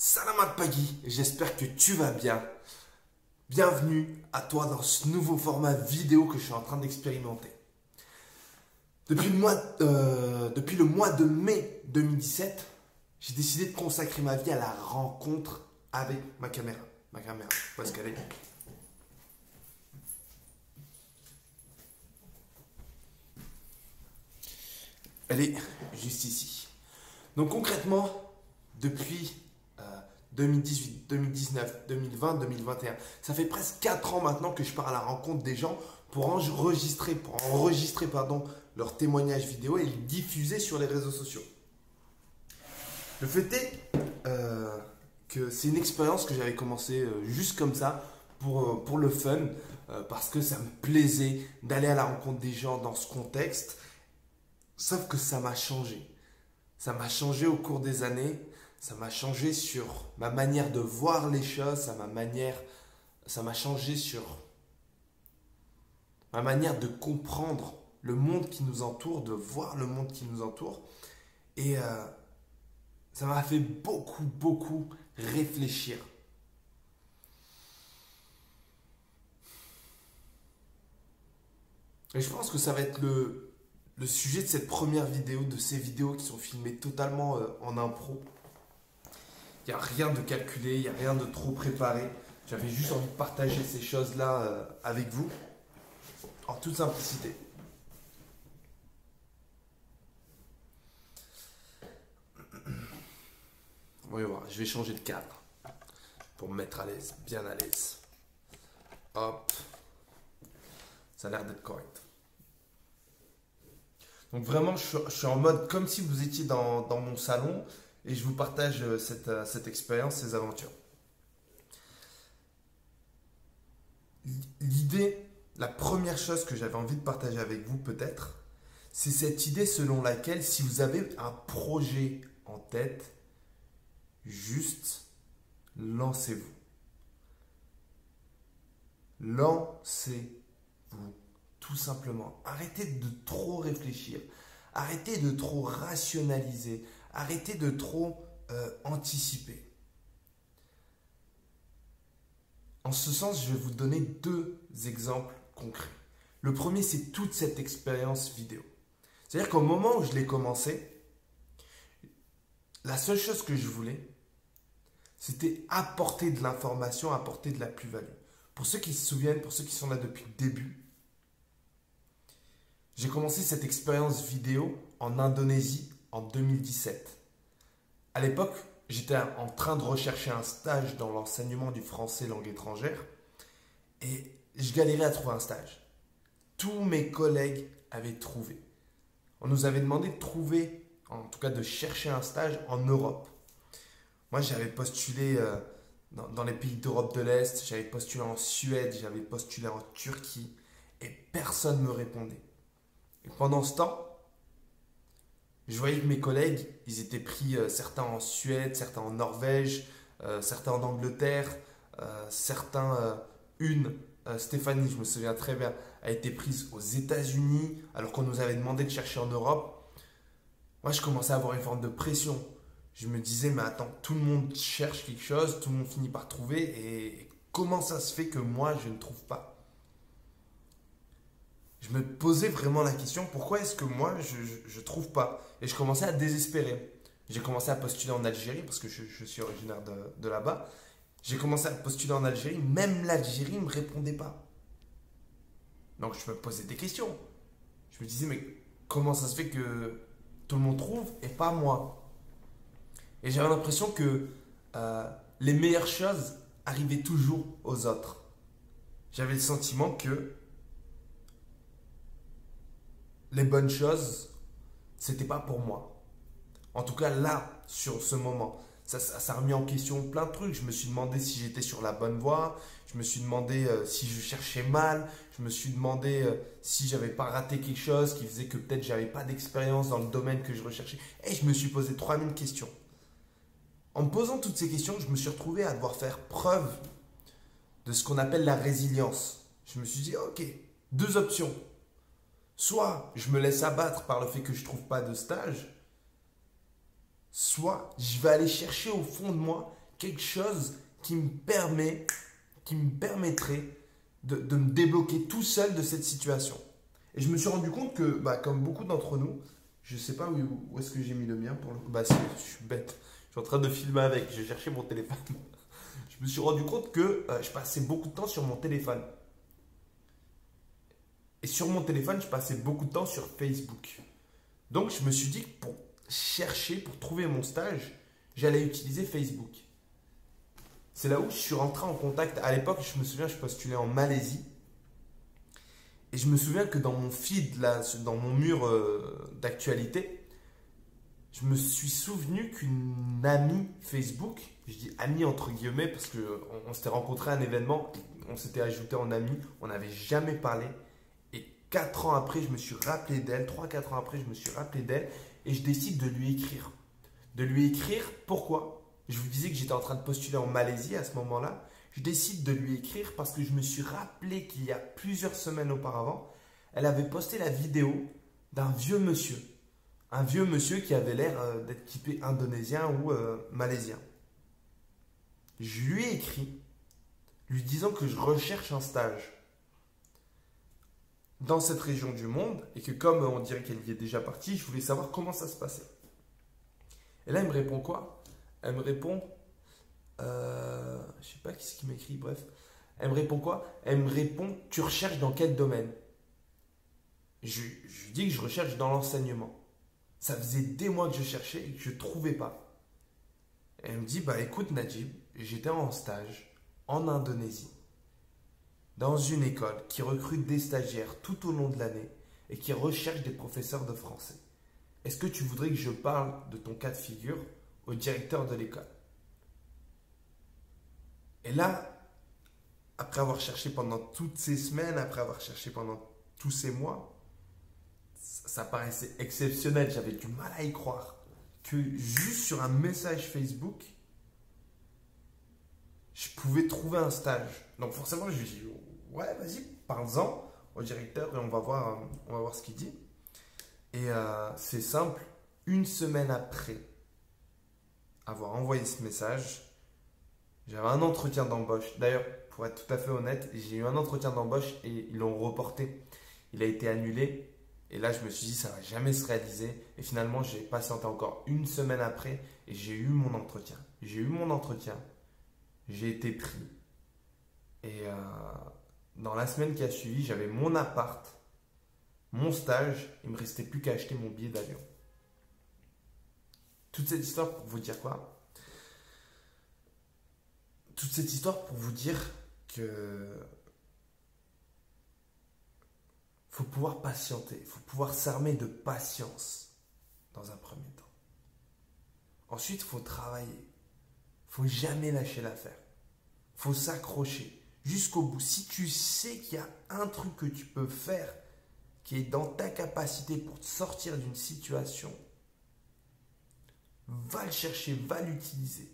Salam Pagui, j'espère que tu vas bien. Bienvenue à toi dans ce nouveau format vidéo que je suis en train d'expérimenter. Depuis le mois de mai 2017, j'ai décidé de consacrer ma vie à la rencontre avec ma caméra. Ma caméra, où est-ce qu'elle est? Elle est juste ici. Donc concrètement, depuis 2018, 2019, 2020, 2021, ça fait presque 4 ans maintenant que je pars à la rencontre des gens pour enregistrer leurs témoignages vidéo et les diffuser sur les réseaux sociaux. Le fait est que c'est une expérience que j'avais commencé juste comme ça, pour le fun, parce que ça me plaisait d'aller à la rencontre des gens dans ce contexte. Sauf que ça m'a changé. Ça m'a changé au cours des années. Ça m'a changé sur ma manière de voir les choses. Ça m'a changé sur ma manière de comprendre le monde qui nous entoure, de voir le monde qui nous entoure. Et ça m'a fait beaucoup réfléchir. Et je pense que ça va être le sujet de cette première vidéo, de ces vidéos qui sont filmées totalement en impro. Il n'y a rien de calculé, il n'y a rien de trop préparé. J'avais juste envie de partager ces choses-là avec vous, en toute simplicité. Voyons voir, je vais changer de cadre pour me mettre à l'aise, bien à l'aise. Hop, ça a l'air d'être correct. Donc vraiment, je suis en mode comme si vous étiez dans mon salon et je vous partage cette expérience, ces aventures. L'idée, la première chose que j'avais envie de partager avec vous peut-être, c'est cette idée selon laquelle si vous avez un projet en tête, juste lancez-vous. Lancez-vous. Tout simplement. Arrêtez de trop réfléchir. Arrêtez de trop rationaliser. Arrêtez de trop anticiper. En ce sens, je vais vous donner 2 exemples concrets. Le premier, c'est toute cette expérience vidéo. C'est-à-dire qu'au moment où je l'ai commencé, la seule chose que je voulais, c'était apporter de l'information, apporter de la plus-value. Pour ceux qui se souviennent, pour ceux qui sont là depuis le début, j'ai commencé cette expérience vidéo en Indonésie en 2017. À l'époque, j'étais en train de rechercher un stage dans l'enseignement du français langue étrangère et je galérais à trouver un stage. Tous mes collègues avaient trouvé. On nous avait demandé de trouver, en tout cas de chercher un stage en Europe. Moi, j'avais postulé dans les pays d'Europe de l'Est, j'avais postulé en Suède, j'avais postulé en Turquie et personne ne me répondait. Et pendant ce temps, je voyais que mes collègues, ils étaient pris certains en Suède, certains en Norvège, certains en Angleterre, Stéphanie, je me souviens très bien, a été prise aux États-Unis alors qu'on nous avait demandé de chercher en Europe. Moi, je commençais à avoir une forme de pression. Je me disais, mais attends, tout le monde cherche quelque chose, tout le monde finit par trouver et comment ça se fait que moi, je ne trouve pas? Je me posais vraiment la question, pourquoi est-ce que moi, je ne trouve pas? Et je commençais à désespérer. J'ai commencé à postuler en Algérie, parce que je suis originaire de là-bas. J'ai commencé à postuler en Algérie, même l'Algérie ne me répondait pas. Donc je me posais des questions. Je me disais, mais comment ça se fait que tout le monde trouve et pas moi? Et j'avais l'impression que les meilleures choses arrivaient toujours aux autres. J'avais le sentiment que les bonnes choses, c'était pas pour moi. En tout cas, là, sur ce moment, ça a remis en question plein de trucs. Je me suis demandé si j'étais sur la bonne voie. Je me suis demandé si je cherchais mal. Je me suis demandé si j'avais pas raté quelque chose qui faisait que peut-être j'avais pas d'expérience dans le domaine que je recherchais. Et je me suis posé 3000 questions. En me posant toutes ces questions, je me suis retrouvé à devoir faire preuve de ce qu'on appelle la résilience. Je me suis dit, ok, 2 options. Soit je me laisse abattre par le fait que je ne trouve pas de stage, soit je vais aller chercher au fond de moi quelque chose qui me permettrait de me débloquer tout seul de cette situation. Et je me suis rendu compte que, comme beaucoup d'entre nous, je ne sais pas où est-ce que j'ai mis le mien pour le coup. Je suis bête. Je suis en train de filmer avec. Je cherchais mon téléphone. Je me suis rendu compte que je passais beaucoup de temps sur mon téléphone. Et sur mon téléphone, je passais beaucoup de temps sur Facebook. Donc, je me suis dit que pour chercher, pour trouver mon stage, j'allais utiliser Facebook. C'est là où je suis rentré en contact. À l'époque, je me souviens, je postulais en Malaisie. Et je me souviens que dans mon feed, là, dans mon mur d'actualité, je me suis souvenu qu'une amie Facebook, je dis amie entre guillemets parce qu'on s'était rencontré à un événement, on s'était ajouté en amie, on n'avait jamais parlé. Et 4 ans après, je me suis rappelé d'elle, 3-4 ans après, je me suis rappelé d'elle et je décide de lui écrire. De lui écrire, pourquoi? Je vous disais que j'étais en train de postuler en Malaisie à ce moment-là. Je décide de lui écrire parce que je me suis rappelé qu'il y a plusieurs semaines auparavant, elle avait posté la vidéo d'un vieux monsieur. Un vieux monsieur qui avait l'air d'être typé indonésien ou malaisien. Je lui ai écrit, lui disant que je recherche un stage dans cette région du monde et que comme on dirait qu'elle y est déjà partie, je voulais savoir comment ça se passait. Et là, elle me répond quoi? Elle me répond... je sais pas qui c'est qui m'écrit, bref. Elle me répond quoi? Elle me répond, tu recherches dans quel domaine? Je lui dis que je recherche dans l'enseignement. Ça faisait des mois que je cherchais et que je ne trouvais pas. Et elle me dit, écoute Najib, j'étais en stage en Indonésie, dans une école qui recrute des stagiaires tout au long de l'année et qui recherche des professeurs de français. Est-ce que tu voudrais que je parle de ton cas de figure au directeur de l'école? Et là, après avoir cherché pendant toutes ces semaines, après avoir cherché pendant tous ces mois, ça paraissait exceptionnel. J'avais du mal à y croire que juste sur un message Facebook, je pouvais trouver un stage. Donc forcément, je lui ai dit, ouais, vas-y, parle-en au directeur et on va voir ce qu'il dit. Et c'est simple, une semaine après avoir envoyé ce message, j'avais un entretien d'embauche. D'ailleurs, pour être tout à fait honnête, j'ai eu un entretien d'embauche et ils l'ont reporté. Il a été annulé. Et là, je me suis dit, ça ne va jamais se réaliser. Et finalement, j'ai patienté encore une semaine après et j'ai eu mon entretien. J'ai été pris. Et dans la semaine qui a suivi, j'avais mon appart, mon stage. Il ne me restait plus qu'à acheter mon billet d'avion. Toute cette histoire pour vous dire quoi? Toute cette histoire pour vous dire que faut pouvoir patienter, il faut pouvoir s'armer de patience dans un premier temps. Ensuite, il faut travailler. Il ne faut jamais lâcher l'affaire. Il faut s'accrocher jusqu'au bout. Si tu sais qu'il y a un truc que tu peux faire qui est dans ta capacité pour te sortir d'une situation, va le chercher, va l'utiliser.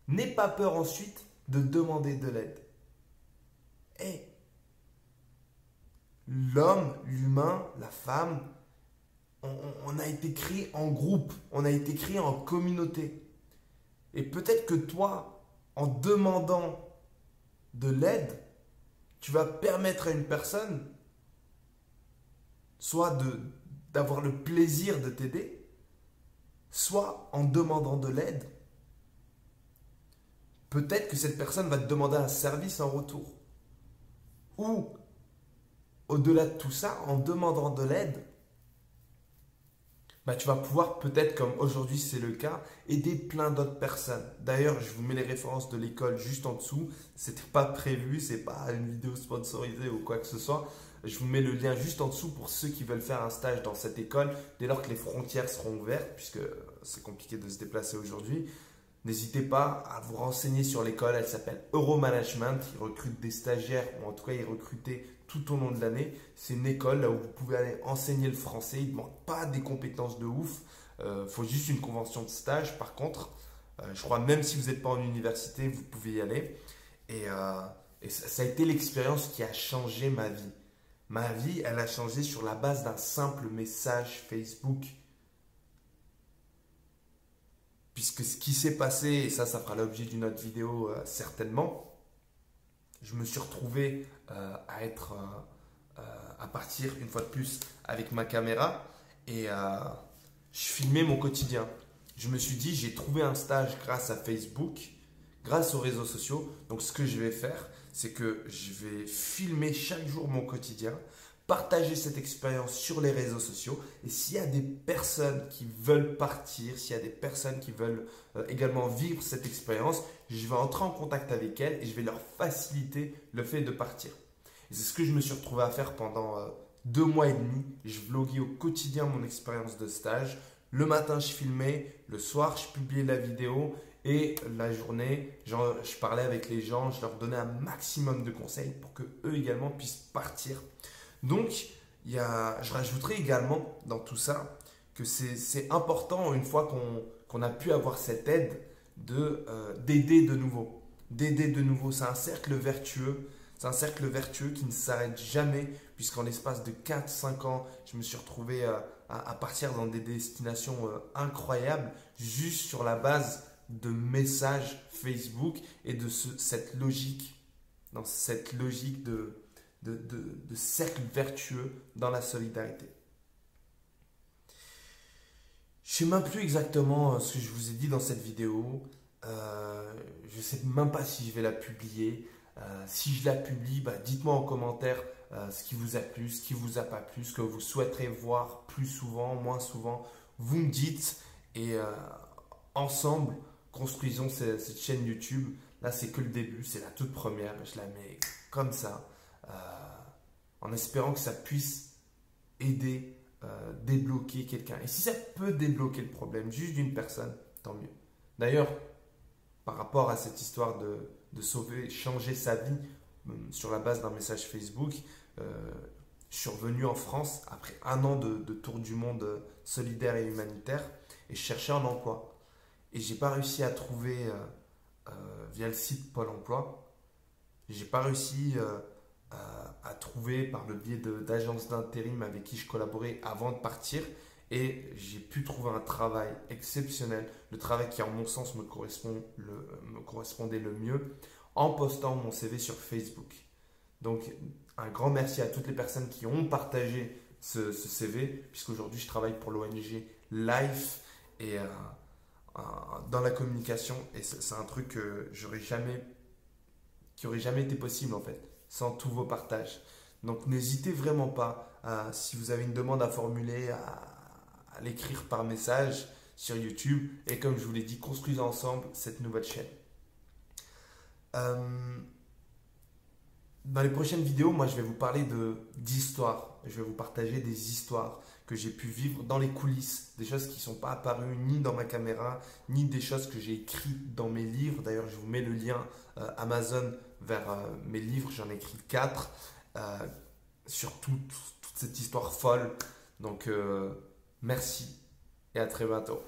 N'aie pas peur ensuite de demander de l'aide. L'homme, l'humain, la femme, on a été créé en groupe, on a été créé en communauté. Et peut-être que toi, en demandant de l'aide, tu vas permettre à une personne soit d'avoir le plaisir de t'aider, soit en demandant de l'aide, peut-être que cette personne va te demander un service en retour. Ou au-delà de tout ça, en demandant de l'aide, tu vas pouvoir peut-être, comme aujourd'hui c'est le cas, aider plein d'autres personnes. D'ailleurs, je vous mets les références de l'école juste en dessous. C'était pas prévu, c'est pas une vidéo sponsorisée ou quoi que ce soit. Je vous mets le lien juste en dessous pour ceux qui veulent faire un stage dans cette école, dès lors que les frontières seront ouvertes, puisque c'est compliqué de se déplacer aujourd'hui. N'hésitez pas à vous renseigner sur l'école, elle s'appelle Euromanagement, ils recrutent des stagiaires, ou en tout cas ils recrutaient tout au long de l'année. C'est une école là où vous pouvez aller enseigner le français, ils ne demandent pas des compétences de ouf, faut juste une convention de stage par contre. Je crois même si vous n'êtes pas en université, vous pouvez y aller. Et ça a été l'expérience qui a changé ma vie. Ma vie, elle a changé sur la base d'un simple message Facebook. puisque ce qui s'est passé, et ça fera l'objet d'une autre vidéo certainement, je me suis retrouvé à partir une fois de plus avec ma caméra et je filmais mon quotidien. Je me suis dit, j'ai trouvé un stage grâce à Facebook, grâce aux réseaux sociaux. Donc ce que je vais faire, c'est que je vais filmer chaque jour mon quotidien, partager cette expérience sur les réseaux sociaux. Et s'il y a des personnes qui veulent partir, s'il y a des personnes qui veulent également vivre cette expérience, je vais entrer en contact avec elles et je vais leur faciliter le fait de partir. Et c'est ce que je me suis retrouvé à faire pendant 2 mois et demi. Je vloguais au quotidien mon expérience de stage. Le matin, je filmais. Le soir, je publiais la vidéo. Et la journée, je parlais avec les gens. Je leur donnais un maximum de conseils pour qu'eux également puissent partir. Donc, je rajouterai également dans tout ça que c'est important, une fois qu'on a pu avoir cette aide, d'aider de nouveau. D'aider de nouveau. C'est un cercle vertueux. C'est un cercle vertueux qui ne s'arrête jamais, puisqu'en l'espace de 4-5 ans, je me suis retrouvé à partir dans des destinations incroyables, juste sur la base de messages Facebook et de cette logique, dans cette logique de cercle vertueux dans la solidarité. Je ne sais même plus exactement ce que je vous ai dit dans cette vidéo. Je ne sais même pas si je vais la publier. Si je la publie, dites-moi en commentaire ce qui vous a plu, ce qui vous a pas plu, ce que vous souhaiterez voir plus souvent, moins souvent. Vous me dites et ensemble, construisons cette chaîne YouTube. Là, c'est que le début, c'est la toute première. Je la mets comme ça, en espérant que ça puisse aider, débloquer quelqu'un. Et si ça peut débloquer le problème juste d'une personne, tant mieux. D'ailleurs, par rapport à cette histoire de sauver, changer sa vie sur la base d'un message Facebook, je suis revenu en France après 1 an de tour du monde solidaire et humanitaire et je cherchais un emploi. Et j'ai pas réussi à trouver via le site Pôle emploi. J'ai pas réussi à trouver par le biais d'agences d'intérim avec qui je collaborais avant de partir. Et j'ai pu trouver un travail exceptionnel, le travail qui en mon sens me correspondait le mieux, en postant mon CV sur Facebook. Donc un grand merci à toutes les personnes qui ont partagé ce CV, puisqu'aujourd'hui je travaille pour l'ONG Life et dans la communication, et c'est un truc qui aurait jamais été possible en fait, sans tous vos partages. Donc n'hésitez vraiment pas, si vous avez une demande à formuler, à l'écrire par message sur YouTube. Et comme je vous l'ai dit, construisons ensemble cette nouvelle chaîne. Dans les prochaines vidéos, moi je vais vous parler d'histoires. Je vais vous partager des histoires que j'ai pu vivre dans les coulisses, des choses qui ne sont pas apparues ni dans ma caméra, ni des choses que j'ai écrites dans mes livres. D'ailleurs, je vous mets le lien Amazon vers mes livres. J'en ai écrit 4 sur toute cette histoire folle. Donc, merci et à très bientôt.